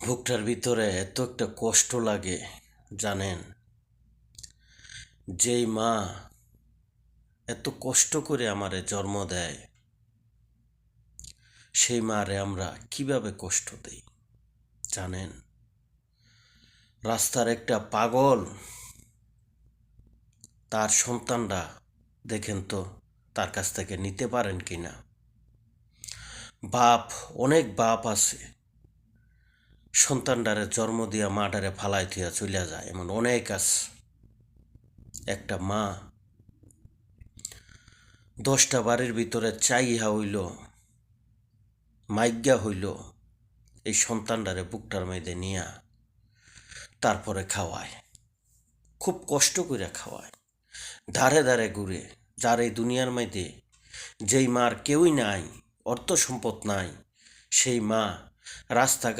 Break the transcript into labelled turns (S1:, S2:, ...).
S1: বুকটার ভিতরে এত একটা কষ্ট লাগে জানেন। যেই মা এত কষ্ট করে আমারে জন্ম দেয়, সেই মারে আমরা কিভাবে কষ্ট দেই জানেন। রাস্তার একটা পাগল তার সন্তানরা দেখেন তো তার কাছ থেকে নিতে পারেন কিনা। বাপ, অনেক বাপ আছে সন্তানটারে জন্ম দিয়া মাটারে ফালাই থিয়া চলিয়া যায়, এমন অনেক আছে। একটা মা 10টা বাড়ির ভিতরে চাইহা হইল, মাইজ্ঞা হইল, এই সন্তানটারে বুকটার মধ্যে নিয়া তারপরে খাওয়ায়, খুব কষ্ট করে খাওয়ায়, ধারে ধারে ঘুরে। যার এই দুনিয়ার মধ্যে যেই মার কেউই নাই, অর্থ সম্পদ নাই, সেই মা রাস্তাঘাট